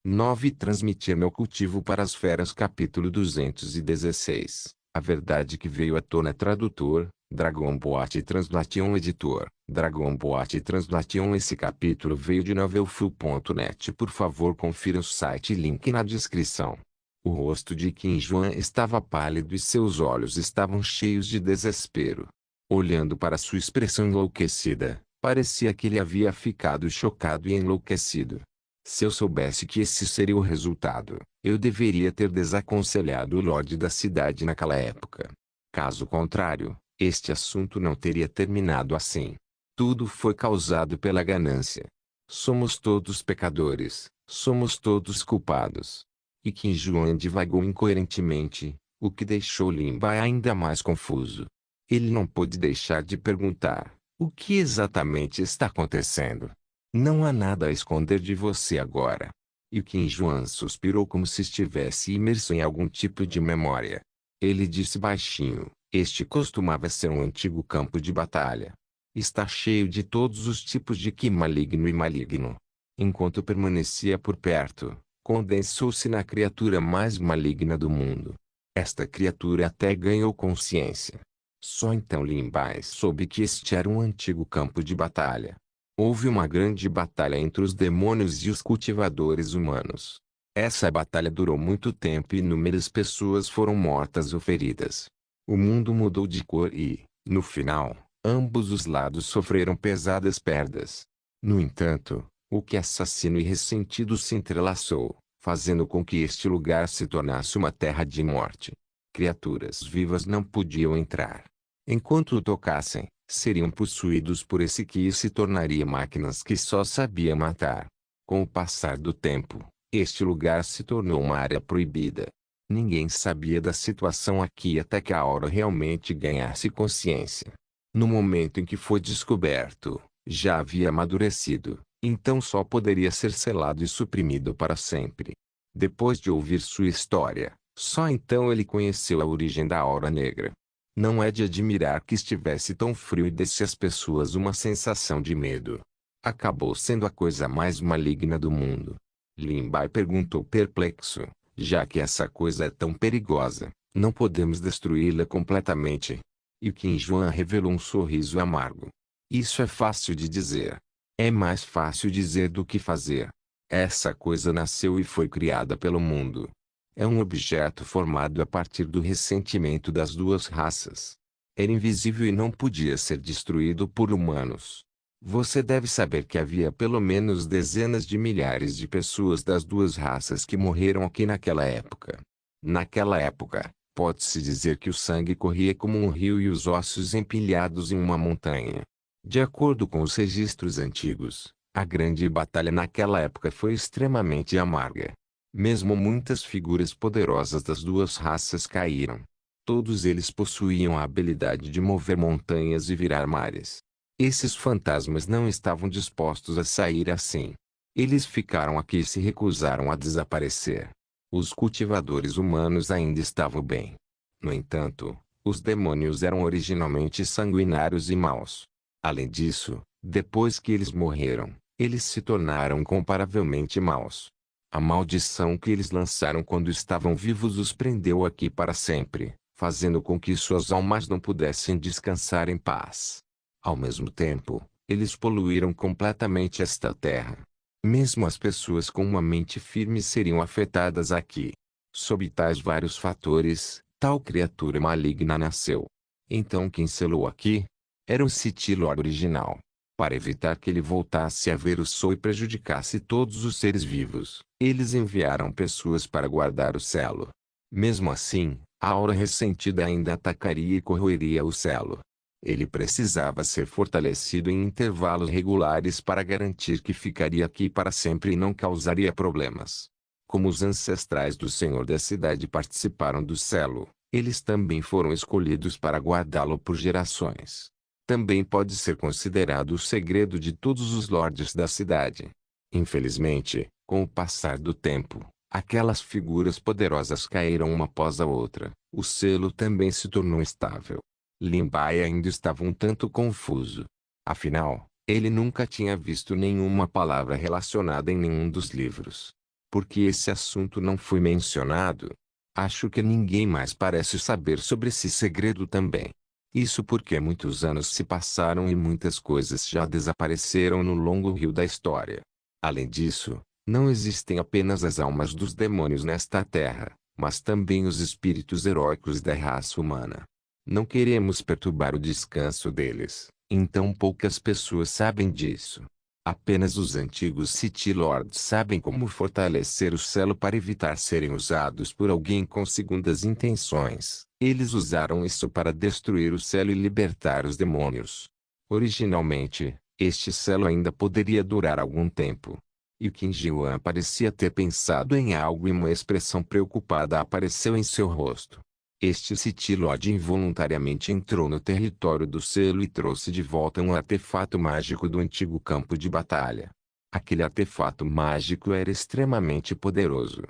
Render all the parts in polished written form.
9. Transmitir meu cultivo para as feras. Capítulo 216. A verdade que veio à tona. Tradutor, Dragon Boat Translation. Editor, Dragon Boat Translation. Esse capítulo veio de novelfull.net. Por favor, confira o site, link na descrição. O rosto de Qin Juan estava pálido e seus olhos estavam cheios de desespero. Olhando para sua expressão enlouquecida, parecia que ele havia ficado chocado e enlouquecido. Se eu soubesse que esse seria o resultado, eu deveria ter desaconselhado o Lorde da cidade naquela época. Caso contrário, este assunto não teria terminado assim. Tudo foi causado pela ganância. Somos todos pecadores, somos todos culpados. E Qin Juan divagou incoerentemente, o que deixou Lin Bai ainda mais confuso. Ele não pôde deixar de perguntar: o que exatamente está acontecendo? Não há nada a esconder de você agora. E Qin Juan suspirou como se estivesse imerso em algum tipo de memória. Ele disse baixinho: este costumava ser um antigo campo de batalha. Está cheio de todos os tipos de Qi maligno e maligno. Enquanto permanecia por perto, condensou-se na criatura mais maligna do mundo. Esta criatura até ganhou consciência. Só então Lin Bai soube que este era um antigo campo de batalha. Houve uma grande batalha entre os demônios e os cultivadores humanos. Essa batalha durou muito tempo e inúmeras pessoas foram mortas ou feridas. O mundo mudou de cor e, no final, ambos os lados sofreram pesadas perdas. No entanto, o que assassino e ressentido se entrelaçou, fazendo com que este lugar se tornasse uma terra de morte. Criaturas vivas não podiam entrar. Enquanto o tocassem, seriam possuídos por esse Qi e se tornaria máquinas que só sabia matar. Com o passar do tempo, este lugar se tornou uma área proibida. Ninguém sabia da situação aqui até que a aura realmente ganhasse consciência. No momento em que foi descoberto, já havia amadurecido, então só poderia ser selado e suprimido para sempre. Depois de ouvir sua história, só então ele conheceu a origem da aura negra. Não é de admirar que estivesse tão frio e desse às pessoas uma sensação de medo. Acabou sendo a coisa mais maligna do mundo. Lin Bai perguntou perplexo: já que essa coisa é tão perigosa, não podemos destruí-la completamente? E Qin Juan revelou um sorriso amargo. Isso é fácil de dizer. É mais fácil dizer do que fazer. Essa coisa nasceu e foi criada pelo mundo. É um objeto formado a partir do ressentimento das duas raças. Era invisível e não podia ser destruído por humanos. Você deve saber que havia pelo menos dezenas de milhares de pessoas das duas raças que morreram aqui naquela época. Naquela época, pode-se dizer que o sangue corria como um rio e os ossos empilhados em uma montanha. De acordo com os registros antigos, a grande batalha naquela época foi extremamente amarga. Mesmo muitas figuras poderosas das duas raças caíram. Todos eles possuíam a habilidade de mover montanhas e virar mares. Esses fantasmas não estavam dispostos a sair assim. Eles ficaram aqui e se recusaram a desaparecer. Os cultivadores humanos ainda estavam bem. No entanto, os demônios eram originalmente sanguinários e maus. Além disso, depois que eles morreram, eles se tornaram comparavelmente maus. A maldição que eles lançaram quando estavam vivos os prendeu aqui para sempre, fazendo com que suas almas não pudessem descansar em paz. Ao mesmo tempo, eles poluíram completamente esta terra. Mesmo as pessoas com uma mente firme seriam afetadas aqui. Sob tais vários fatores, tal criatura maligna nasceu. Então quem selou aqui? Era o City Lord original. Para evitar que ele voltasse a ver o sol e prejudicasse todos os seres vivos, eles enviaram pessoas para guardar o selo. Mesmo assim, a aura ressentida ainda atacaria e corroeria o selo. Ele precisava ser fortalecido em intervalos regulares para garantir que ficaria aqui para sempre e não causaria problemas. Como os ancestrais do Senhor da cidade participaram do selo, eles também foram escolhidos para guardá-lo por gerações. Também pode ser considerado o segredo de todos os lordes da cidade. Infelizmente, com o passar do tempo, aquelas figuras poderosas caíram uma após a outra. O selo também se tornou instável. Lin Bai ainda estava um tanto confuso. Afinal, ele nunca tinha visto nenhuma palavra relacionada em nenhum dos livros. Porque esse assunto não foi mencionado? Acho que ninguém mais parece saber sobre esse segredo também. Isso porque muitos anos se passaram e muitas coisas já desapareceram no longo rio da história. Além disso, não existem apenas as almas dos demônios nesta terra, mas também os espíritos heróicos da raça humana. Não queremos perturbar o descanso deles, então poucas pessoas sabem disso. Apenas os antigos City Lords sabem como fortalecer o selo para evitar serem usados por alguém com segundas intenções. Eles usaram isso para destruir o selo e libertar os demônios. Originalmente, este selo ainda poderia durar algum tempo. E Qin Jiuan parecia ter pensado em algo e uma expressão preocupada apareceu em seu rosto. Este City Lord involuntariamente entrou no território do selo e trouxe de volta um artefato mágico do antigo campo de batalha. Aquele artefato mágico era extremamente poderoso.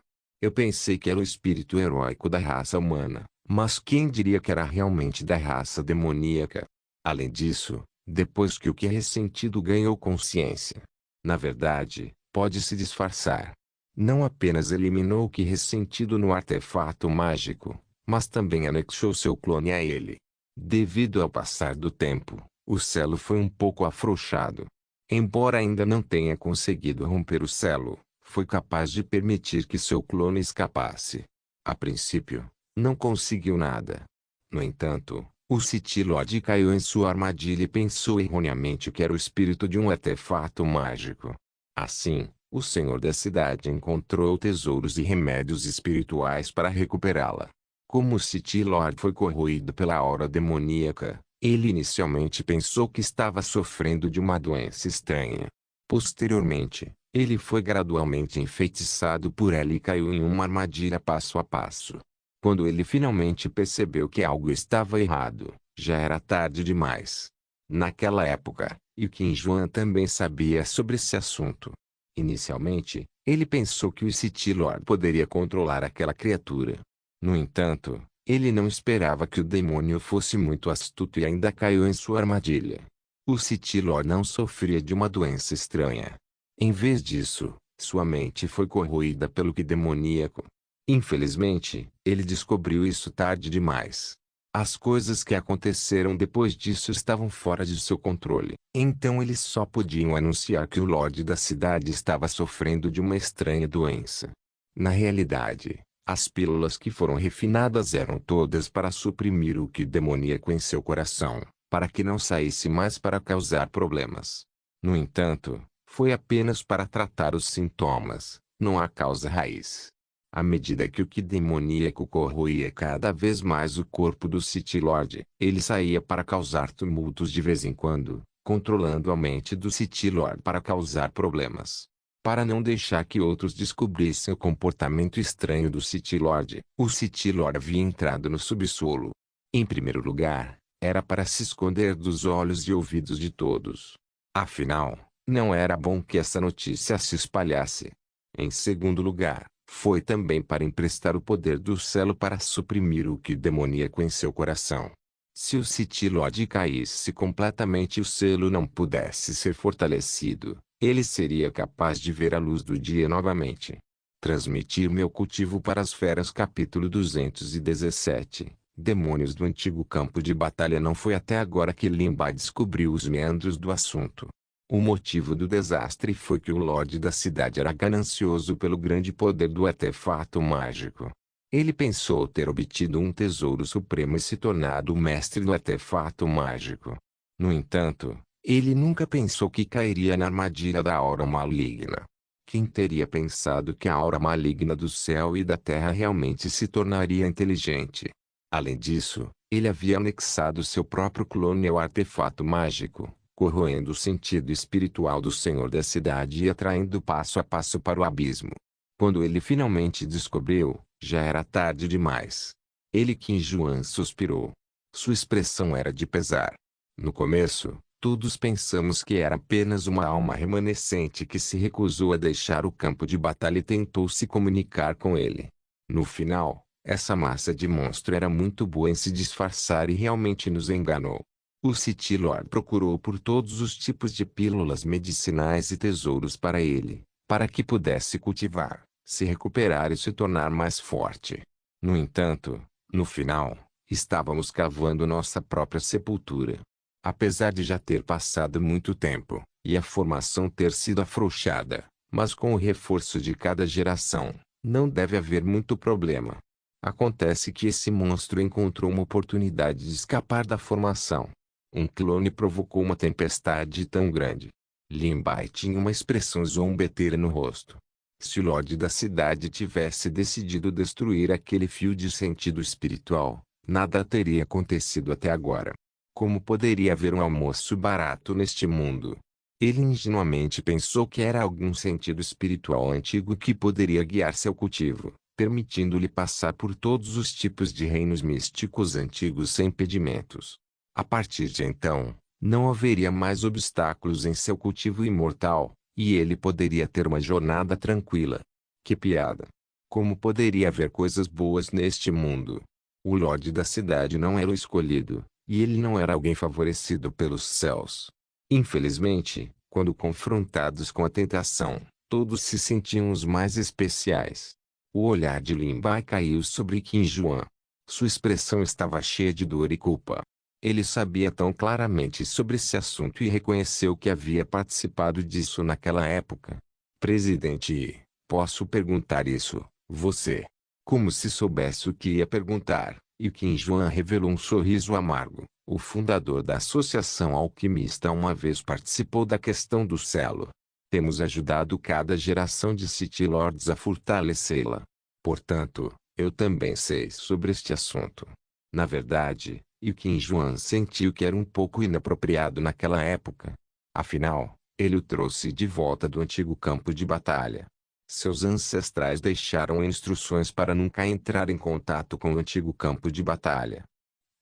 Eu pensei que era o espírito heróico da raça humana, mas quem diria que era realmente da raça demoníaca? Além disso, depois que o que é ressentido ganhou consciência, na verdade, pode se disfarçar. Não apenas eliminou o que ressentido no artefato mágico, mas também anexou seu clone a ele. Devido ao passar do tempo, o selo foi um pouco afrouxado. Embora ainda não tenha conseguido romper o selo, foi capaz de permitir que seu clone escapasse. A princípio, não conseguiu nada. No entanto, o City Lord caiu em sua armadilha e pensou erroneamente que era o espírito de um artefato mágico. Assim, o senhor da cidade encontrou tesouros e remédios espirituais para recuperá-la. Como o City Lord foi corroído pela aura demoníaca, ele inicialmente pensou que estava sofrendo de uma doença estranha. Posteriormente, ele foi gradualmente enfeitiçado por ela e caiu em uma armadilha passo a passo. Quando ele finalmente percebeu que algo estava errado, já era tarde demais. Naquela época, Qin Juan também sabia sobre esse assunto. Inicialmente, ele pensou que o City Lord poderia controlar aquela criatura. No entanto, ele não esperava que o demônio fosse muito astuto e ainda caiu em sua armadilha. O City Lord não sofria de uma doença estranha. Em vez disso, sua mente foi corroída pelo que demoníaco. Infelizmente, ele descobriu isso tarde demais. As coisas que aconteceram depois disso estavam fora de seu controle. Então eles só podiam anunciar que o Lorde da cidade estava sofrendo de uma estranha doença. Na realidade, as pílulas que foram refinadas eram todas para suprimir o que demoníaco em seu coração, para que não saísse mais para causar problemas. No entanto, foi apenas para tratar os sintomas, não a causa raiz. À medida que o que demoníaco corroía cada vez mais o corpo do City Lord, ele saía para causar tumultos de vez em quando, controlando a mente do City Lord para causar problemas. Para não deixar que outros descobrissem o comportamento estranho do City Lord, o City Lord havia entrado no subsolo. Em primeiro lugar, era para se esconder dos olhos e ouvidos de todos. Afinal, não era bom que essa notícia se espalhasse. Em segundo lugar, foi também para emprestar o poder do selo para suprimir o que demoníaco em seu coração. Se o City Lord caísse completamente e o selo não pudesse ser fortalecido, ele seria capaz de ver a luz do dia novamente. Transmitir meu cultivo para as feras capítulo 217. Demônios do antigo campo de batalha. Não foi até agora que Limba descobriu os meandros do assunto. O motivo do desastre foi que o Lorde da cidade era ganancioso pelo grande poder do artefato mágico. Ele pensou ter obtido um tesouro supremo e se tornado o mestre do artefato mágico. No entanto, ele nunca pensou que cairia na armadilha da aura maligna. Quem teria pensado que a aura maligna do céu e da terra realmente se tornaria inteligente? Além disso, ele havia anexado seu próprio clone ao artefato mágico, corroendo o sentido espiritual do senhor da cidade e atraindo passo a passo para o abismo. Quando ele finalmente descobriu, já era tarde demais. Qin Juan suspirou. Sua expressão era de pesar. No começo, todos pensamos que era apenas uma alma remanescente que se recusou a deixar o campo de batalha e tentou se comunicar com ele. No final, essa massa de monstro era muito boa em se disfarçar e realmente nos enganou. O City Lord procurou por todos os tipos de pílulas medicinais e tesouros para ele, para que pudesse cultivar, se recuperar e se tornar mais forte. No entanto, no final, estávamos cavando nossa própria sepultura. Apesar de já ter passado muito tempo, e a formação ter sido afrouxada, mas com o reforço de cada geração, não deve haver muito problema. Acontece que esse monstro encontrou uma oportunidade de escapar da formação. Um clone provocou uma tempestade tão grande. Lin Bai tinha uma expressão zombeteira no rosto. Se o Lorde da cidade tivesse decidido destruir aquele fio de sentido espiritual, nada teria acontecido até agora. Como poderia haver um almoço barato neste mundo? Ele ingenuamente pensou que era algum sentido espiritual antigo que poderia guiar seu cultivo, permitindo-lhe passar por todos os tipos de reinos místicos antigos sem impedimentos. A partir de então, não haveria mais obstáculos em seu cultivo imortal, e ele poderia ter uma jornada tranquila. Que piada! Como poderia haver coisas boas neste mundo? O Lorde da cidade não era o escolhido, e ele não era alguém favorecido pelos céus. Infelizmente, quando confrontados com a tentação, todos se sentiam os mais especiais. O olhar de Lin Bai caiu sobre Qin Juan. Sua expressão estava cheia de dor e culpa. Ele sabia tão claramente sobre esse assunto e reconheceu que havia participado disso naquela época. Presidente, posso perguntar isso, você? Como se soubesse o que ia perguntar, e Qin Juan revelou um sorriso amargo. O fundador da Associação Alquimista uma vez participou da questão do selo. Temos ajudado cada geração de City Lords a fortalecê-la. Portanto, eu também sei sobre este assunto. Na verdade, Qin Juan sentiu que era um pouco inapropriado naquela época. Afinal, ele o trouxe de volta do antigo campo de batalha. Seus ancestrais deixaram instruções para nunca entrar em contato com o antigo campo de batalha.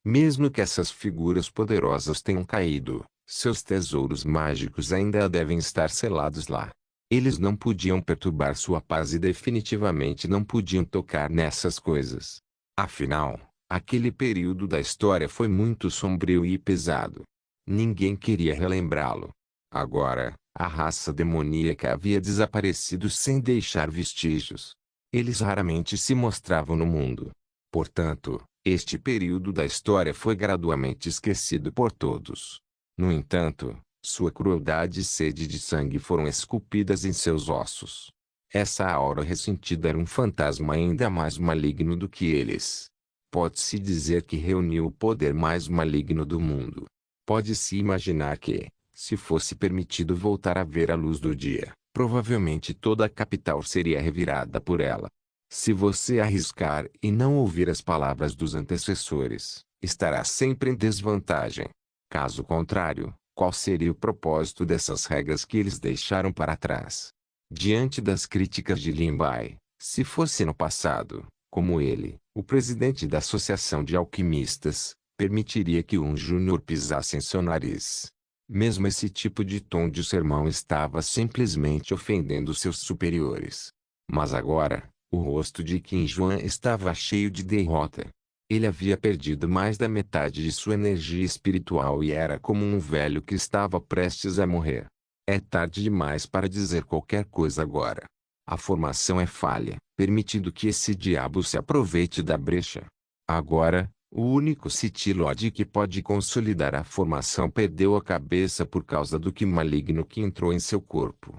Mesmo que essas figuras poderosas tenham caído, seus tesouros mágicos ainda devem estar selados lá. Eles não podiam perturbar sua paz e definitivamente não podiam tocar nessas coisas. Afinal, aquele período da história foi muito sombrio e pesado. Ninguém queria relembrá-lo. Agora, a raça demoníaca havia desaparecido sem deixar vestígios. Eles raramente se mostravam no mundo. Portanto, este período da história foi gradualmente esquecido por todos. No entanto, sua crueldade e sede de sangue foram esculpidas em seus ossos. Essa aura ressentida era um fantasma ainda mais maligno do que eles. Pode-se dizer que reuniu o poder mais maligno do mundo. Pode-se imaginar que, se fosse permitido voltar a ver a luz do dia, provavelmente toda a capital seria revirada por ela. Se você arriscar e não ouvir as palavras dos antecessores, estará sempre em desvantagem. Caso contrário, qual seria o propósito dessas regras que eles deixaram para trás? Diante das críticas de Lin Bai, se fosse no passado, como ele, o presidente da Associação de Alquimistas, permitiria que um júnior pisasse em seu nariz. Mesmo esse tipo de tom de sermão estava simplesmente ofendendo seus superiores. Mas agora, o rosto de Qin Juan estava cheio de derrota. Ele havia perdido mais da metade de sua energia espiritual e era como um velho que estava prestes a morrer. É tarde demais para dizer qualquer coisa agora. A formação é falha, permitindo que esse diabo se aproveite da brecha. Agora, o único City Lord que pode consolidar a formação perdeu a cabeça por causa do que maligno que entrou em seu corpo.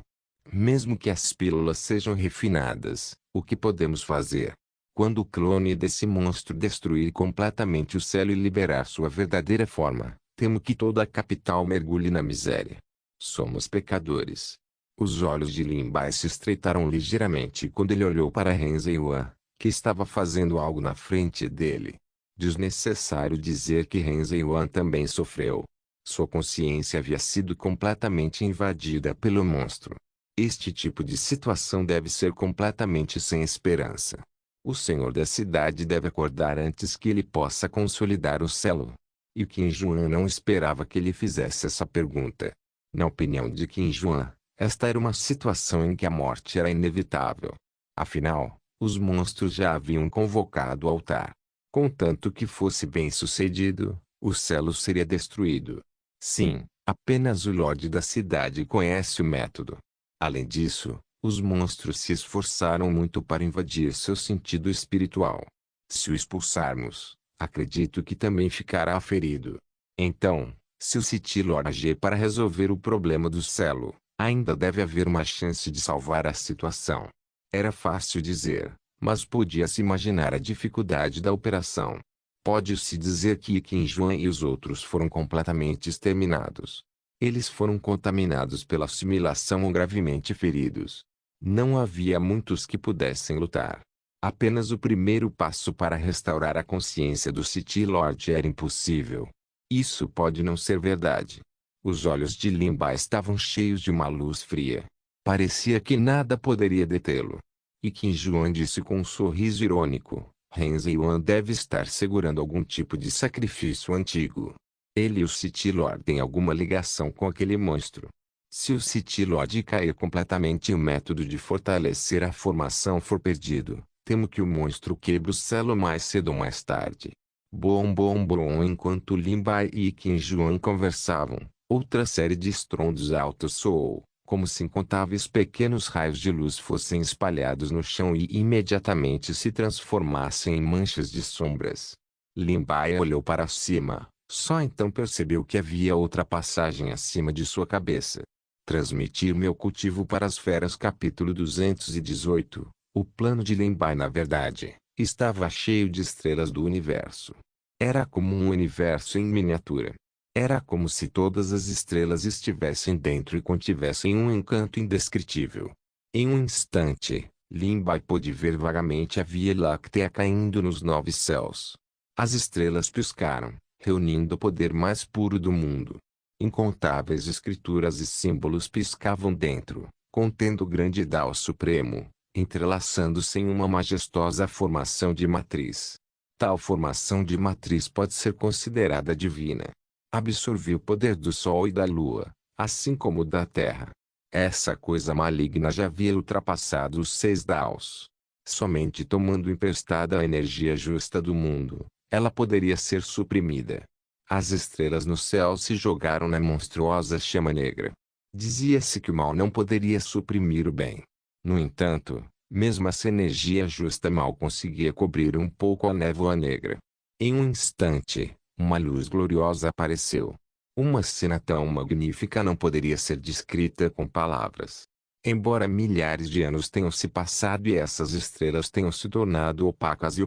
Mesmo que as pílulas sejam refinadas, o que podemos fazer? Quando o clone desse monstro destruir completamente o céu e liberar sua verdadeira forma, temo que toda a capital mergulhe na miséria. Somos pecadores. Os olhos de Lin Bai se estreitaram ligeiramente quando ele olhou para Ren Ziyuan, que estava fazendo algo na frente dele. Desnecessário dizer que Ren Ziyuan também sofreu. Sua consciência havia sido completamente invadida pelo monstro. Este tipo de situação deve ser completamente sem esperança. O senhor da cidade deve acordar antes que ele possa consolidar o selo. E Qin Juan não esperava que ele fizesse essa pergunta. Na opinião de Qin Juan, esta era uma situação em que a morte era inevitável. Afinal, os monstros já haviam convocado o altar. Contanto que fosse bem sucedido, o selo seria destruído. Sim, apenas o Lorde da cidade conhece o método. Além disso, Os monstros se esforçaram muito para invadir seu sentido espiritual. Se o expulsarmos, acredito que também ficará ferido. Então, se o City Lord agir para resolver o problema do Celo, ainda deve haver uma chance de salvar a situação. Era fácil dizer, mas podia-se imaginar a dificuldade da operação. Pode-se dizer que Qin Juan e os outros foram completamente exterminados. Eles foram contaminados pela assimilação ou gravemente feridos. Não havia muitos que pudessem lutar. Apenas o primeiro passo para restaurar a consciência do City Lord era impossível. Isso pode não ser verdade. Os olhos de Lin Bai estavam cheios de uma luz fria. Parecia que nada poderia detê-lo. E Qin Juan disse com um sorriso irônico: Ren Ziyuan deve estar segurando algum tipo de sacrifício antigo. Ele e o City Lord têm alguma ligação com aquele monstro. Se o City Lord cair completamente e o método de fortalecer a formação for perdido, temo que o monstro quebre o Celo mais cedo ou mais tarde. Bom bom bom. Enquanto Lin Bai e Qin Juan conversavam, outra série de estrondos altos soou, como se incontáveis pequenos raios de luz fossem espalhados no chão e imediatamente se transformassem em manchas de sombras. Lin Bai olhou para cima, só então percebeu que havia outra passagem acima de sua cabeça. Transmitir meu cultivo para as feras. Capítulo 218. O plano de Lin Bai, na verdade, estava cheio de estrelas do universo. Era como um universo em miniatura. Era como se todas as estrelas estivessem dentro e contivessem um encanto indescritível. Em um instante, Lin Bai pôde ver vagamente a Via Láctea caindo nos 9 céus. As estrelas piscaram, reunindo o poder mais puro do mundo. Incontáveis escrituras e símbolos piscavam dentro, contendo o grande Dao Supremo, entrelaçando-se em uma majestosa formação de matriz. Tal formação de matriz pode ser considerada divina. Absorvia o poder do Sol e da Lua, assim como o da Terra. Essa coisa maligna já havia ultrapassado os 6 Daos. Somente tomando emprestada a energia justa do mundo, ela poderia ser suprimida. As estrelas no céu se jogaram na monstruosa chama negra. Dizia-se que o mal não poderia suprimir o bem. No entanto, mesmo essa energia justa mal conseguia cobrir um pouco a névoa negra. Em um instante, uma luz gloriosa apareceu. Uma cena tão magnífica não poderia ser descrita com palavras. Embora milhares de anos tenham se passado e essas estrelas tenham se tornado opacas,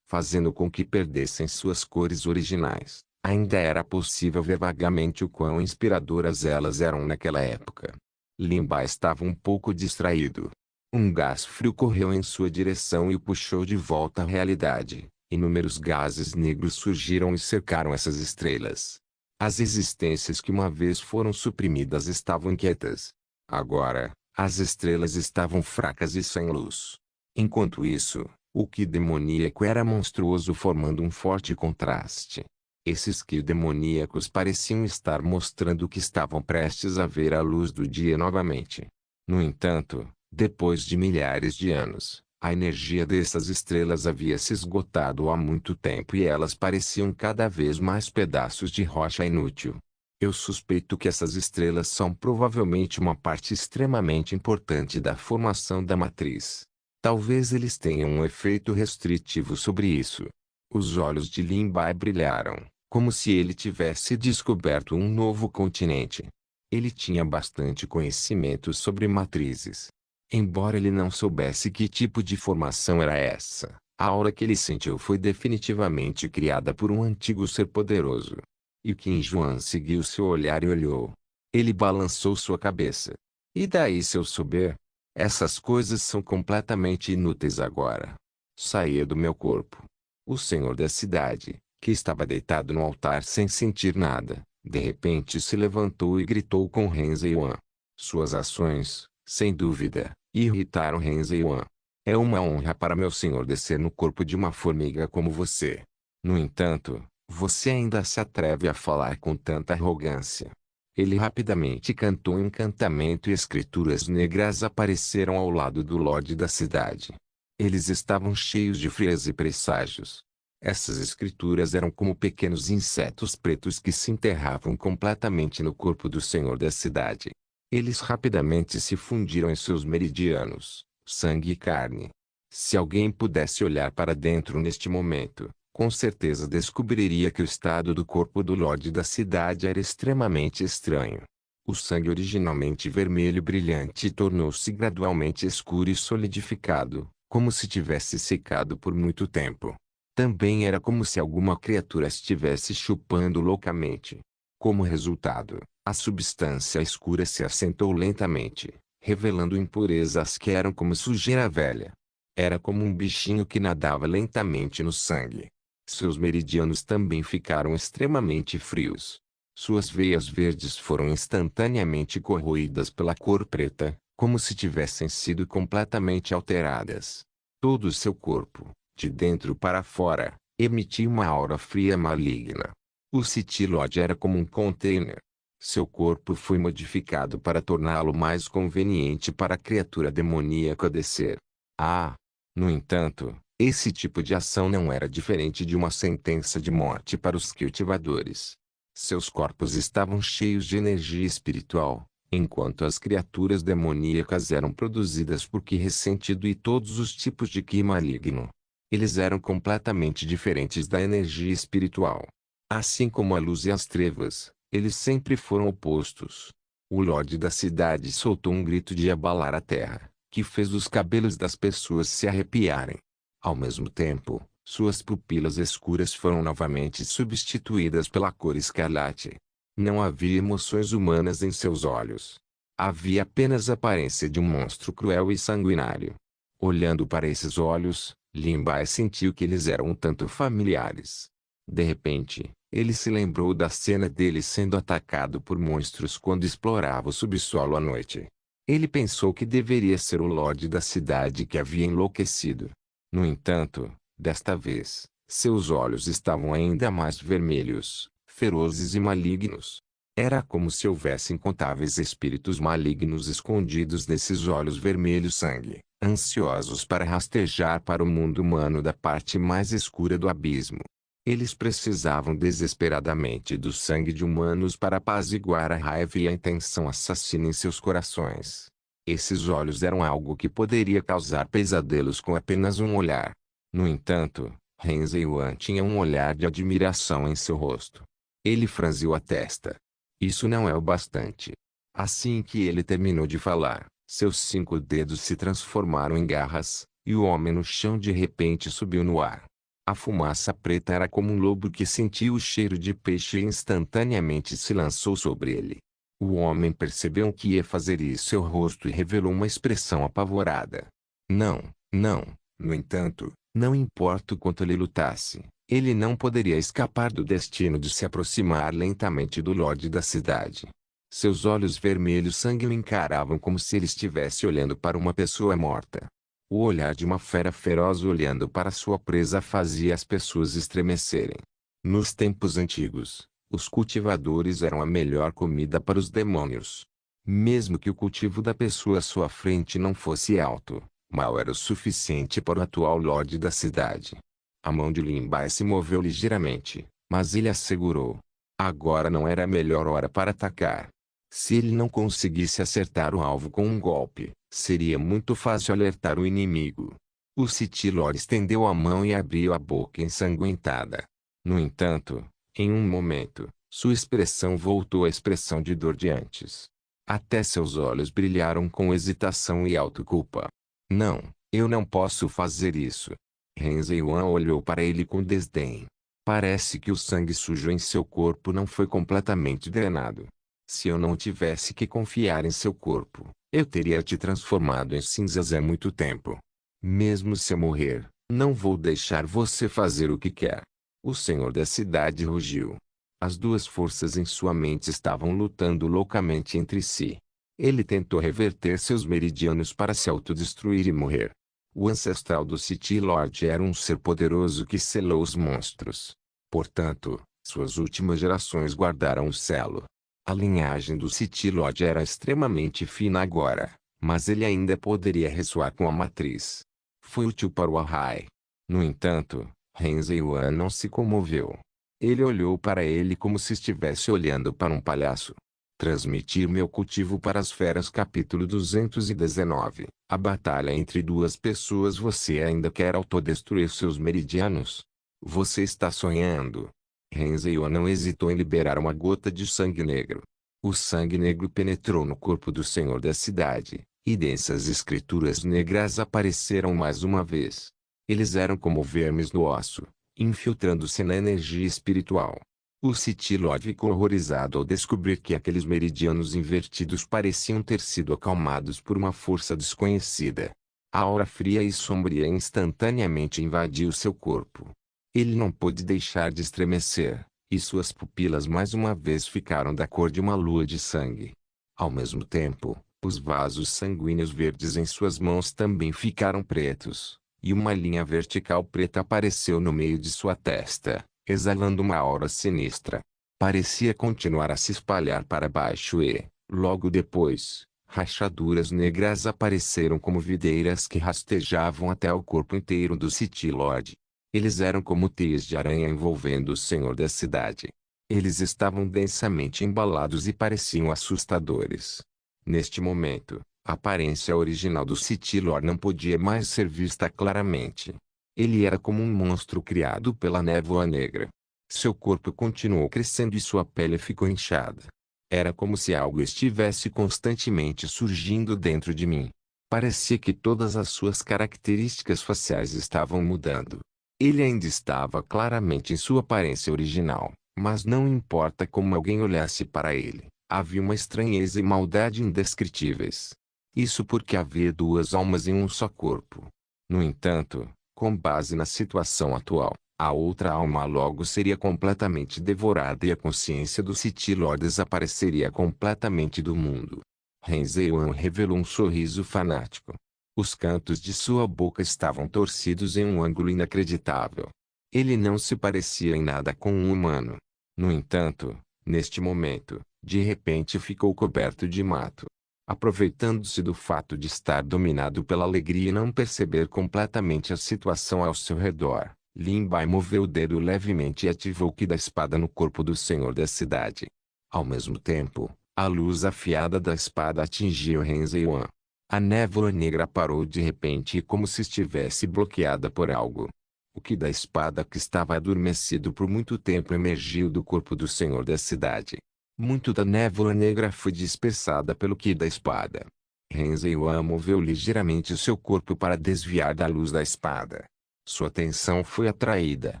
fazendo com que perdessem suas cores originais, ainda era possível ver vagamente o quão inspiradoras elas eram naquela época. Lin Bai estava um pouco distraído. Um gás frio correu em sua direção e o puxou de volta à realidade. Inúmeros gases negros surgiram e cercaram essas estrelas. As existências que uma vez foram suprimidas estavam inquietas. Agora, as estrelas estavam fracas e sem luz. Enquanto isso, o Ki demoníaco era monstruoso, formando um forte contraste. Esses Ki demoníacos pareciam estar mostrando que estavam prestes a ver a luz do dia novamente. No entanto, depois de milhares de anos, a energia dessas estrelas havia se esgotado há muito tempo e elas pareciam cada vez mais pedaços de rocha inútil. Eu suspeito que essas estrelas são provavelmente uma parte extremamente importante da formação da matriz. Talvez eles tenham um efeito restritivo sobre isso. Os olhos de Lin Bai brilharam, como se ele tivesse descoberto um novo continente. Ele tinha bastante conhecimento sobre matrizes. Embora ele não soubesse que tipo de formação era essa, a aura que ele sentiu foi definitivamente criada por um antigo ser poderoso. E Qin Juan seguiu seu olhar e olhou. Ele balançou sua cabeça. E daí se eu souber? Essas coisas são completamente inúteis agora. Saía do meu corpo. O senhor da cidade, que estava deitado no altar sem sentir nada, de repente se levantou e gritou com Ren Ziyuan. Suas ações, sem dúvida, irritaram Ren Ziyuan. É uma honra para meu senhor descer no corpo de uma formiga como você. No entanto, você ainda se atreve a falar com tanta arrogância. Ele rapidamente cantou um encantamento e escrituras negras apareceram ao lado do Lorde da cidade. Eles estavam cheios de frieza e presságios. Essas escrituras eram como pequenos insetos pretos que se enterravam completamente no corpo do senhor da cidade. Eles rapidamente se fundiram em seus meridianos, sangue e carne. Se alguém pudesse olhar para dentro neste momento, com certeza descobriria que o estado do corpo do Lorde da cidade era extremamente estranho. O sangue originalmente vermelho e brilhante tornou-se gradualmente escuro e solidificado, como se tivesse secado por muito tempo. Também era como se alguma criatura estivesse chupando loucamente. Como resultado, a substância escura se assentou lentamente, revelando impurezas que eram como sujeira velha. Era como um bichinho que nadava lentamente no sangue. Seus meridianos também ficaram extremamente frios. Suas veias verdes foram instantaneamente corroídas pela cor preta, como se tivessem sido completamente alteradas. Todo o seu corpo, de dentro para fora, emitia uma aura fria maligna. O City Lodge era como um container. Seu corpo foi modificado para torná-lo mais conveniente para a criatura demoníaca descer. Ah! No entanto, esse tipo de ação não era diferente de uma sentença de morte para os cultivadores. Seus corpos estavam cheios de energia espiritual, enquanto as criaturas demoníacas eram produzidas por Ki ressentido e todos os tipos de Ki maligno. Eles eram completamente diferentes da energia espiritual. Assim como a luz e as trevas, eles sempre foram opostos. O Lorde da cidade soltou um grito de abalar a terra, que fez os cabelos das pessoas se arrepiarem. Ao mesmo tempo, suas pupilas escuras foram novamente substituídas pela cor escarlate. Não havia emoções humanas em seus olhos. Havia apenas a aparência de um monstro cruel e sanguinário. Olhando para esses olhos, Lin Bai sentiu que eles eram um tanto familiares. De repente, ele se lembrou da cena dele sendo atacado por monstros quando explorava o subsolo à noite. Ele pensou que deveria ser o Lorde da cidade que havia enlouquecido. No entanto, desta vez, seus olhos estavam ainda mais vermelhos, ferozes e malignos. Era como se houvesse incontáveis espíritos malignos escondidos nesses olhos vermelhos sangue, ansiosos para rastejar para o mundo humano da parte mais escura do abismo. Eles precisavam desesperadamente do sangue de humanos para apaziguar a raiva e a intenção assassina em seus corações. Esses olhos eram algo que poderia causar pesadelos com apenas um olhar. No entanto, Ren Ziyuan tinha um olhar de admiração em seu rosto. Ele franziu a testa. Isso não é o bastante. Assim que ele terminou de falar, seus 5 dedos se transformaram em garras, e o homem no chão de repente subiu no ar. A fumaça preta era como um lobo que sentiu o cheiro de peixe e instantaneamente se lançou sobre ele. O homem percebeu que ia fazer isso em seu rosto e revelou uma expressão apavorada. Não, não, no entanto, não importa o quanto ele lutasse, ele não poderia escapar do destino de se aproximar lentamente do Lorde da cidade. Seus olhos vermelhos sangue o encaravam como se ele estivesse olhando para uma pessoa morta. O olhar de uma fera feroz olhando para sua presa fazia as pessoas estremecerem. Nos tempos antigos, os cultivadores eram a melhor comida para os demônios. Mesmo que o cultivo da pessoa à sua frente não fosse alto, mal era o suficiente para o atual Lorde da cidade. A mão de Lin Bai se moveu ligeiramente, mas ele assegurou. Agora não era a melhor hora para atacar. Se ele não conseguisse acertar o alvo com um golpe, seria muito fácil alertar o inimigo. O City Lord estendeu a mão e abriu a boca ensanguentada. No entanto, em um momento, sua expressão voltou à expressão de dor de antes. Até seus olhos brilharam com hesitação e autoculpa. Não, eu não posso fazer isso. Ren Ziyuan olhou para ele com desdém. Parece que o sangue sujo em seu corpo não foi completamente drenado. Se eu não tivesse que confiar em seu corpo, eu teria te transformado em cinzas há muito tempo. Mesmo se eu morrer, não vou deixar você fazer o que quer. O senhor da cidade rugiu. As duas forças em sua mente estavam lutando loucamente entre si. Ele tentou reverter seus meridianos para se autodestruir e morrer. O ancestral do City Lord era um ser poderoso que selou os monstros. Portanto, suas últimas gerações guardaram o selo. A linhagem do City Lord era extremamente fina agora, mas ele ainda poderia ressoar com a matriz. Foi útil para o Ahai. No entanto, Ren Ziyuan não se comoveu. Ele olhou para ele como se estivesse olhando para um palhaço. Transmitir meu cultivo para as feras. Capítulo 219. A batalha entre duas pessoas. Você ainda quer autodestruir seus meridianos? Você está sonhando. Renzeiwa não hesitou em liberar uma gota de sangue negro. O sangue negro penetrou no corpo do senhor da cidade, e densas escrituras negras apareceram mais uma vez. Eles eram como vermes no osso, infiltrando-se na energia espiritual. O City Lord ficou horrorizado ao descobrir que aqueles meridianos invertidos pareciam ter sido acalmados por uma força desconhecida. A aura fria e sombria instantaneamente invadiu seu corpo. Ele não pôde deixar de estremecer, e suas pupilas mais uma vez ficaram da cor de uma lua de sangue. Ao mesmo tempo, os vasos sanguíneos verdes em suas mãos também ficaram pretos, e uma linha vertical preta apareceu no meio de sua testa, exalando uma aura sinistra. Parecia continuar a se espalhar para baixo e, logo depois, rachaduras negras apareceram como videiras que rastejavam até o corpo inteiro do City Lord. Eles eram como teias de aranha envolvendo o senhor da cidade. Eles estavam densamente embalados e pareciam assustadores. Neste momento, a aparência original do City Lord não podia mais ser vista claramente. Ele era como um monstro criado pela névoa negra. Seu corpo continuou crescendo e sua pele ficou inchada. Era como se algo estivesse constantemente surgindo dentro de mim. Parecia que todas as suas características faciais estavam mudando. Ele ainda estava claramente em sua aparência original, mas não importa como alguém olhasse para ele, havia uma estranheza e maldade indescritíveis. Isso porque havia duas almas em um só corpo. No entanto, com base na situação atual, a outra alma logo seria completamente devorada e a consciência do City Lord desapareceria completamente do mundo. Renzeiwan revelou um sorriso fanático. Os cantos de sua boca estavam torcidos em um ângulo inacreditável. Ele não se parecia em nada com um humano. No entanto, neste momento, de repente ficou coberto de mato. Aproveitando-se do fato de estar dominado pela alegria e não perceber completamente a situação ao seu redor, Lin Bai moveu o dedo levemente e ativou o Ki da espada no corpo do senhor da cidade. Ao mesmo tempo, a luz afiada da espada atingiu Renzeiwan. A névoa negra parou de repente e como se estivesse bloqueada por algo. O Ki da espada que estava adormecido por muito tempo emergiu do corpo do senhor da cidade. Muito da névoa negra foi dispersada pelo Ki da espada. Renzeiwan moveu ligeiramente seu corpo para desviar da luz da espada. Sua atenção foi atraída,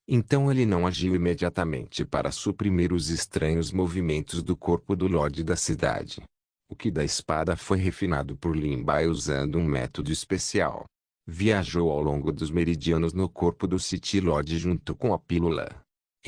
então ele não agiu imediatamente para suprimir os estranhos movimentos do corpo do Lorde da cidade. O Ki da espada foi refinado por Lin Bai usando um método especial. Viajou ao longo dos meridianos no corpo do City Lord junto com a pílula.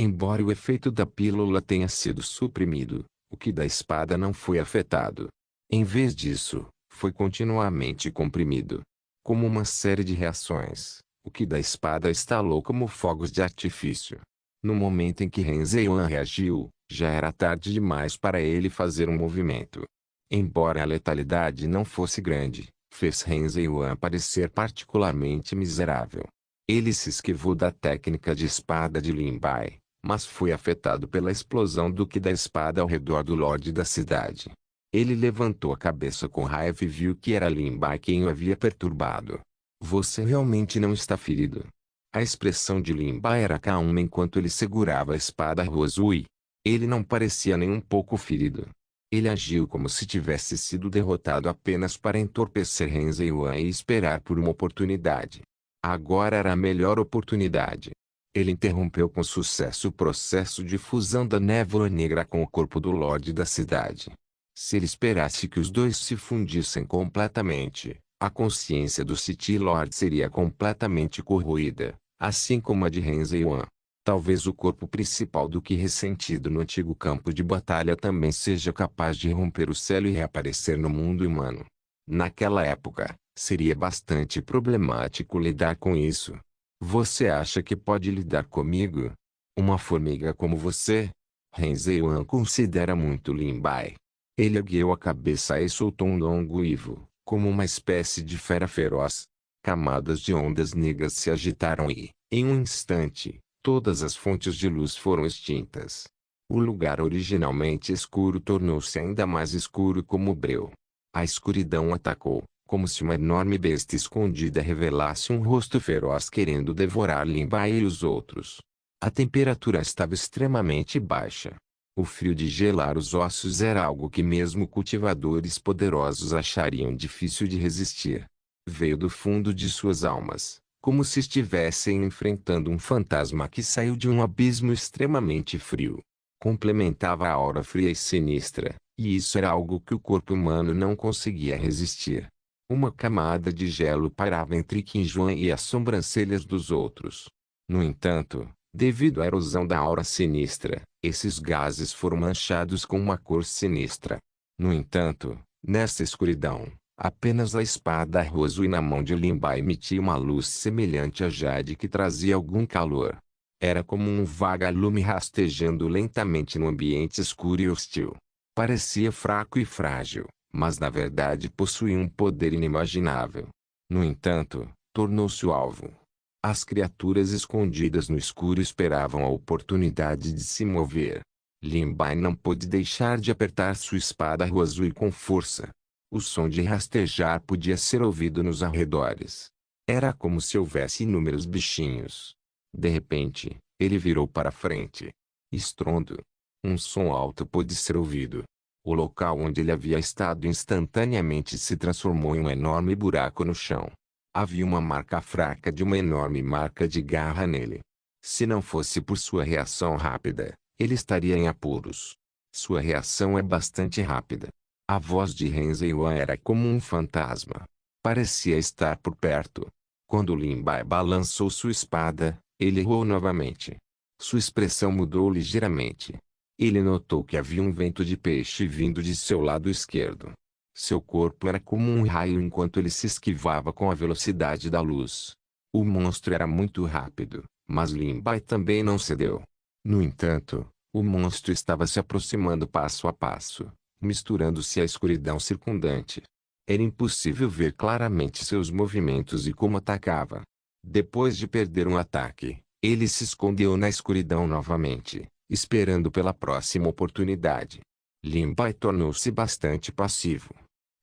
Embora o efeito da pílula tenha sido suprimido, o Ki da espada não foi afetado. Em vez disso, foi continuamente comprimido. Como uma série de reações, o Ki da espada estalou como fogos de artifício. No momento em que Renzeiwan reagiu, já era tarde demais para ele fazer um movimento. Embora a letalidade não fosse grande, fez Renzeiwan parecer particularmente miserável. Ele se esquivou da técnica de espada de Lin Bai, mas foi afetado pela explosão do Ki da espada ao redor do Lorde da cidade. Ele levantou a cabeça com raiva e viu que era Lin Bai quem o havia perturbado. Você realmente não está ferido? A expressão de Lin Bai era calma enquanto ele segurava a espada Rosui. Ele não parecia nem um pouco ferido. Ele agiu como se tivesse sido derrotado apenas para entorpecer Renzeiwan e esperar por uma oportunidade. Agora era a melhor oportunidade. Ele interrompeu com sucesso o processo de fusão da névoa negra com o corpo do Lorde da cidade. Se ele esperasse que os dois se fundissem completamente, a consciência do City Lord seria completamente corroída, assim como a de Renzeiwan. Talvez o corpo principal do Ki ressentido no antigo campo de batalha também seja capaz de romper o celo e reaparecer no mundo humano. Naquela época, seria bastante problemático lidar com isso. Você acha que pode lidar comigo? Uma formiga como você? Renzeiwan considera muito Lin Bai. Ele ergueu a cabeça e soltou um longo uivo, como uma espécie de fera feroz. Camadas de ondas negras se agitaram e, em um instante, todas as fontes de luz foram extintas. O lugar originalmente escuro tornou-se ainda mais escuro como breu. A escuridão atacou, como se uma enorme besta escondida revelasse um rosto feroz querendo devorar Limbai e os outros. A temperatura estava extremamente baixa. O frio de gelar os ossos era algo que mesmo cultivadores poderosos achariam difícil de resistir. Veio do fundo de suas almas, como se estivessem enfrentando um fantasma que saiu de um abismo extremamente frio. Complementava a aura fria e sinistra, e isso era algo que o corpo humano não conseguia resistir. Uma camada de gelo pairava entre Qin Juan e as sobrancelhas dos outros. No entanto, devido à erosão da aura sinistra, esses gases foram manchados com uma cor sinistra. No entanto, nessa escuridão, apenas a espada Rosui na mão de Limbai emitia uma luz semelhante a jade que trazia algum calor. Era como um vagalume rastejando lentamente no ambiente escuro e hostil. Parecia fraco e frágil, mas na verdade possuía um poder inimaginável. No entanto, tornou-se o alvo. As criaturas escondidas no escuro esperavam a oportunidade de se mover. Limbai não pôde deixar de apertar sua espada Rosui com força. O som de rastejar podia ser ouvido nos arredores. Era como se houvesse inúmeros bichinhos. De repente, ele virou para frente. Estrondo. Um som alto pôde ser ouvido. O local onde ele havia estado instantaneamente se transformou em um enorme buraco no chão. Havia uma marca fraca de uma enorme marca de garra nele. Se não fosse por sua reação rápida, ele estaria em apuros. Sua reação é bastante rápida. A voz de Renzeiwan era como um fantasma. Parecia estar por perto. Quando Limbai balançou sua espada, ele errou novamente. Sua expressão mudou ligeiramente. Ele notou que havia um vento de peixe vindo de seu lado esquerdo. Seu corpo era como um raio enquanto ele se esquivava com a velocidade da luz. O monstro era muito rápido, mas Limbai também não cedeu. No entanto, o monstro estava se aproximando passo a passo, misturando-se à escuridão circundante. Era impossível ver claramente seus movimentos e como atacava. Depois de perder um ataque, ele se escondeu na escuridão novamente, esperando pela próxima oportunidade. Limbai tornou-se bastante passivo.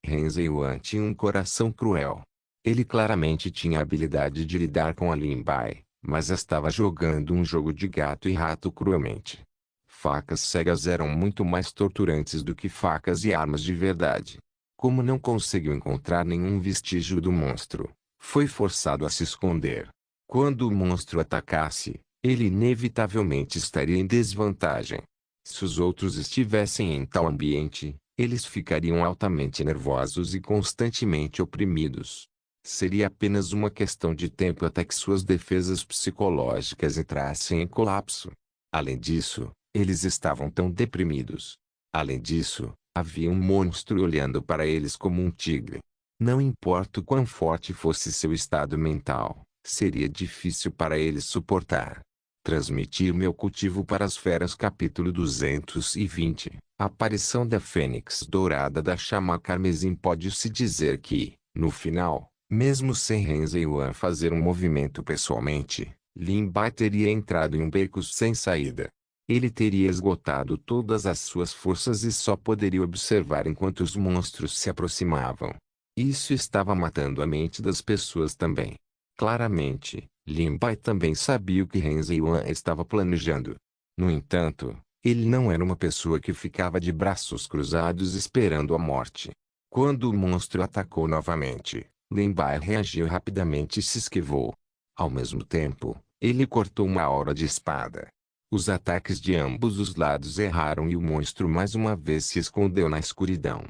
Renzeiwan tinha um coração cruel. Ele claramente tinha a habilidade de lidar com a Limbai, mas estava jogando um jogo de gato e rato cruelmente. Facas cegas eram muito mais torturantes do que facas e armas de verdade. Como não conseguiu encontrar nenhum vestígio do monstro, foi forçado a se esconder. Quando o monstro atacasse, ele inevitavelmente estaria em desvantagem. Se os outros estivessem em tal ambiente, eles ficariam altamente nervosos e constantemente oprimidos. Seria apenas uma questão de tempo até que suas defesas psicológicas entrassem em colapso. Além disso, eles estavam tão deprimidos. Além disso, havia um monstro olhando para eles como um tigre. Não importa o quão forte fosse seu estado mental, seria difícil para eles suportar. Transmitir meu cultivo para as feras capítulo 220. A aparição da fênix dourada da chama carmesim pode-se dizer que, no final, mesmo sem Renzeiwan fazer um movimento pessoalmente, Limbai teria entrado em um beco sem saída. Ele teria esgotado todas as suas forças e só poderia observar enquanto os monstros se aproximavam. Isso estava matando a mente das pessoas também. Claramente, Limbai também sabia o que Renzeiwan estava planejando. No entanto, ele não era uma pessoa que ficava de braços cruzados esperando a morte. Quando o monstro atacou novamente, Limbai reagiu rapidamente e se esquivou. Ao mesmo tempo, ele cortou uma aura de espada. Os ataques de ambos os lados erraram e o monstro mais uma vez se escondeu na escuridão.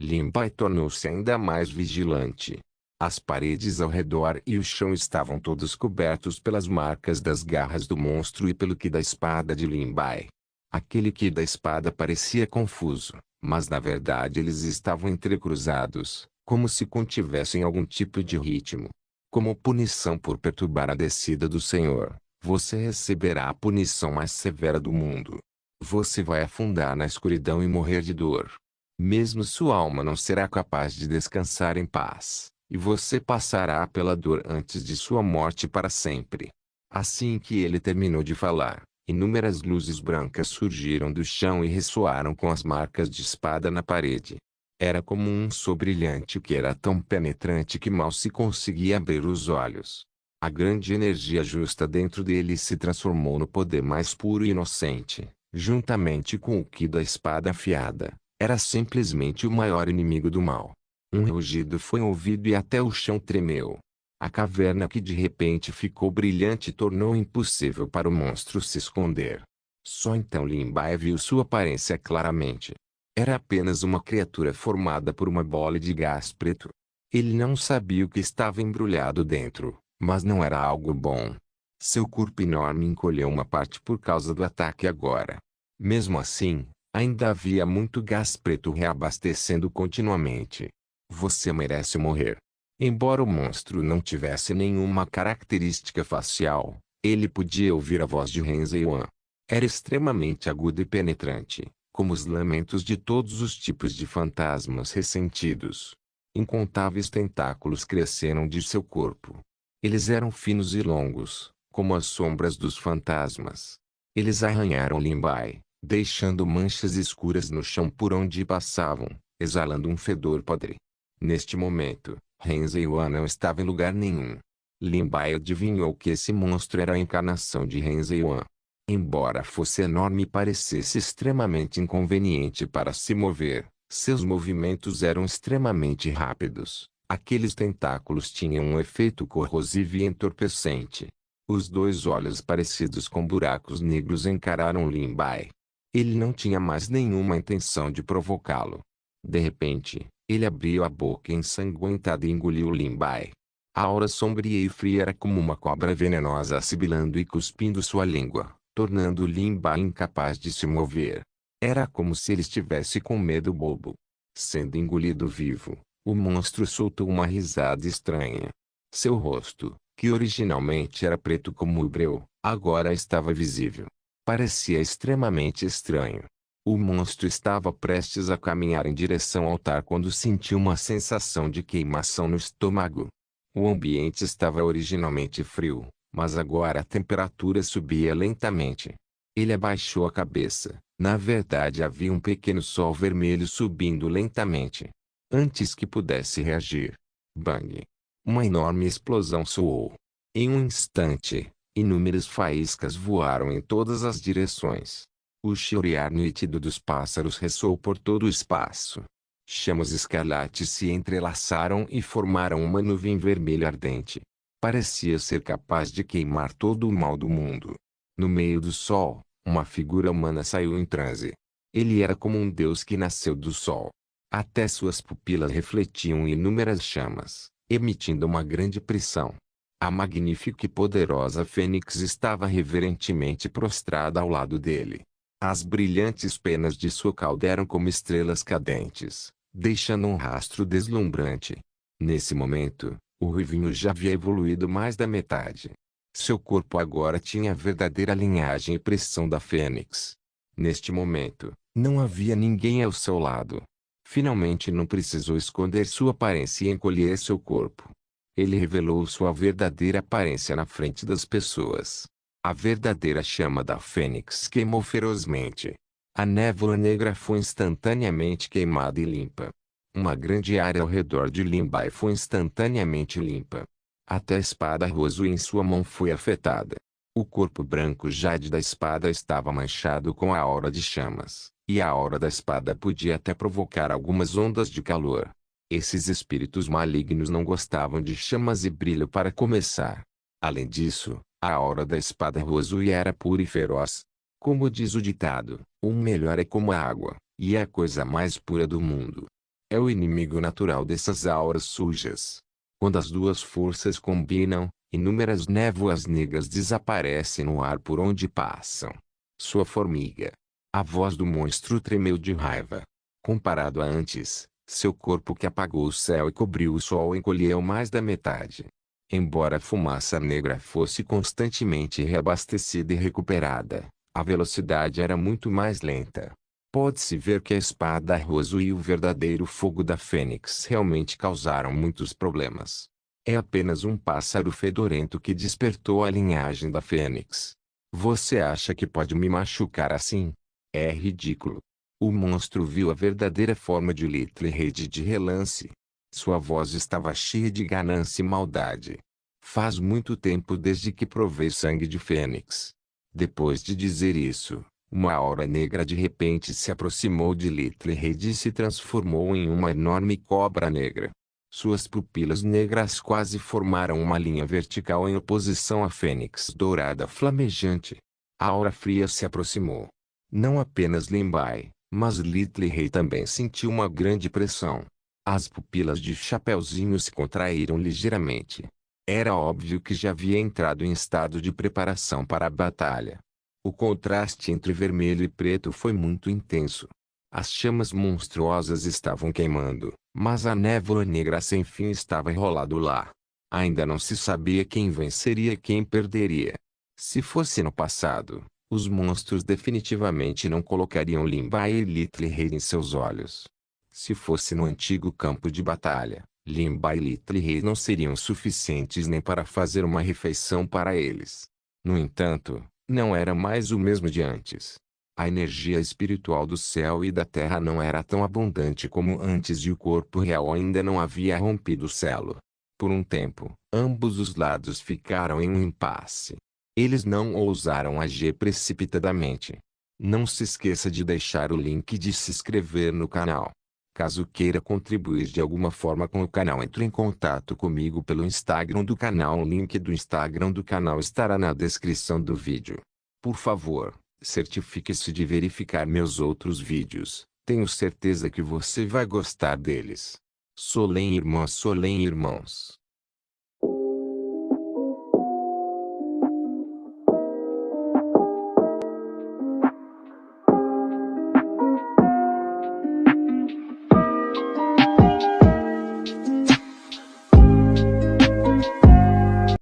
Limbai tornou-se ainda mais vigilante. As paredes ao redor e o chão estavam todos cobertos pelas marcas das garras do monstro e pelo ki da espada de Limbai. Aquele ki da espada parecia confuso, mas na verdade eles estavam entrecruzados, como se contivessem algum tipo de ritmo. Como punição por perturbar a descida do Senhor, você receberá a punição mais severa do mundo. Você vai afundar na escuridão e morrer de dor. Mesmo sua alma não será capaz de descansar em paz, e você passará pela dor antes de sua morte para sempre. Assim que ele terminou de falar, Inúmeras luzes brancas surgiram do chão e ressoaram com as marcas de espada na parede. Era como um sol brilhante que era tão penetrante que mal se conseguia abrir os olhos. A grande energia justa dentro dele se transformou no poder mais puro e inocente, juntamente com o ki da espada afiada. Era simplesmente o maior inimigo do mal. Um rugido foi ouvido e até o chão tremeu. A caverna que de repente ficou brilhante tornou impossível para o monstro se esconder. Só então Lin Bai viu sua aparência claramente. Era apenas uma criatura formada por uma bola de gás preto. Ele não sabia o que estava embrulhado dentro, mas não era algo bom. Seu corpo enorme encolheu uma parte por causa do ataque agora. Mesmo assim, ainda havia muito gás preto reabastecendo continuamente. Você merece morrer. Embora o monstro não tivesse nenhuma característica facial, ele podia ouvir a voz de Ren Ziyuan. Era extremamente aguda e penetrante, como os lamentos de todos os tipos de fantasmas ressentidos. Incontáveis tentáculos cresceram de seu corpo. Eles eram finos e longos, como as sombras dos fantasmas. Eles arranharam Lin Bai, deixando manchas escuras no chão por onde passavam, exalando um fedor podre. Neste momento, Ren Ziyuan não estava em lugar nenhum. Lin Bai adivinhou que esse monstro era a encarnação de Ren Ziyuan. Embora fosse enorme e parecesse extremamente inconveniente para se mover, seus movimentos eram extremamente rápidos. Aqueles tentáculos tinham um efeito corrosivo e entorpecente. Os dois olhos parecidos com buracos negros encararam Lin Bai. Ele não tinha mais nenhuma intenção de provocá-lo. De repente, ele abriu a boca ensanguentada e engoliu Lin Bai. A aura sombria e fria era como uma cobra venenosa sibilando e cuspindo sua língua, tornando Lin Bai incapaz de se mover. Era como se ele estivesse com medo bobo. Sendo engolido vivo, o monstro soltou uma risada estranha. Seu rosto, que originalmente era preto como o breu, agora estava visível. Parecia extremamente estranho. O monstro estava prestes a caminhar em direção ao altar quando sentiu uma sensação de queimação no estômago. O ambiente estava originalmente frio, mas agora a temperatura subia lentamente. Ele abaixou a cabeça. Na verdade havia um pequeno sol vermelho subindo lentamente. Antes que pudesse reagir. Bang! Uma enorme explosão soou. Em um instante, inúmeras faíscas voaram em todas as direções. O chilrear nítido dos pássaros ressoou por todo o espaço. Chamas escarlates se entrelaçaram e formaram uma nuvem vermelha ardente. Parecia ser capaz de queimar todo o mal do mundo. No meio do sol, uma figura humana saiu em transe. Ele era como um deus que nasceu do sol. Até suas pupilas refletiam inúmeras chamas, emitindo uma grande pressão. A magnífica e poderosa fênix estava reverentemente prostrada ao lado dele. As brilhantes penas de sua cauda eram como estrelas cadentes, deixando um rastro deslumbrante. Nesse momento, o ruivinho já havia evoluído mais da metade. Seu corpo agora tinha a verdadeira linhagem e pressão da fênix. Neste momento, não havia ninguém ao seu lado. Finalmente não precisou esconder sua aparência e encolher seu corpo. Ele revelou sua verdadeira aparência na frente das pessoas. A verdadeira chama da fênix queimou ferozmente. A névoa negra foi instantaneamente queimada e limpa. Uma grande área ao redor de Lin Bai foi instantaneamente limpa. Até a espada rosa em sua mão foi afetada. O corpo branco jade da espada estava manchado com a aura de chamas, e a aura da espada podia até provocar algumas ondas de calor. Esses espíritos malignos não gostavam de chamas e brilho para começar. Além disso, a aura da espada rosa era pura e feroz. Como diz o ditado, o melhor é como a água, e é a coisa mais pura do mundo. É o inimigo natural dessas auras sujas. Quando as duas forças combinam, inúmeras névoas negras desaparecem no ar por onde passam. Sua formiga. A voz do monstro tremeu de raiva. Comparado a antes, seu corpo que apagou o céu e cobriu o sol encolheu mais da metade. Embora a fumaça negra fosse constantemente reabastecida e recuperada, a velocidade era muito mais lenta. Pode-se ver que a espada rosa e o verdadeiro fogo da fênix realmente causaram muitos problemas. É apenas um pássaro fedorento que despertou a linhagem da fênix. Você acha que pode me machucar assim? É ridículo. O monstro viu a verdadeira forma de Little Reid de relance. Sua voz estava cheia de ganância e maldade. Faz muito tempo desde que provei sangue de fênix. Depois de dizer isso, uma aura negra de repente se aproximou de Little Reid e se transformou em uma enorme cobra negra. Suas pupilas negras quase formaram uma linha vertical em oposição à fênix dourada flamejante. A aura fria se aproximou. Não apenas Limbai, mas Little Rei também sentiu uma grande pressão. As pupilas de Chapeuzinho se contraíram ligeiramente. Era óbvio que já havia entrado em estado de preparação para a batalha. O contraste entre vermelho e preto foi muito intenso. As chamas monstruosas estavam queimando, mas a névoa negra sem fim estava enrolado lá. Ainda não se sabia quem venceria e quem perderia. Se fosse no passado, os monstros definitivamente não colocariam Limbai e Little Rei em seus olhos. Se fosse no antigo campo de batalha, Limbai e Little Rei não seriam suficientes nem para fazer uma refeição para eles. No entanto, não era mais o mesmo de antes. A energia espiritual do céu e da terra não era tão abundante como antes e o corpo real ainda não havia rompido o selo. Por um tempo, ambos os lados ficaram em um impasse. Eles não ousaram agir precipitadamente. Não se esqueça de deixar o link de se inscrever no canal. Caso queira contribuir de alguma forma com o canal, entre em contato comigo pelo Instagram do canal. O link do Instagram do canal estará na descrição do vídeo. Por favor, certifique-se de verificar meus outros vídeos. Tenho certeza que você vai gostar deles. Solem irmãos.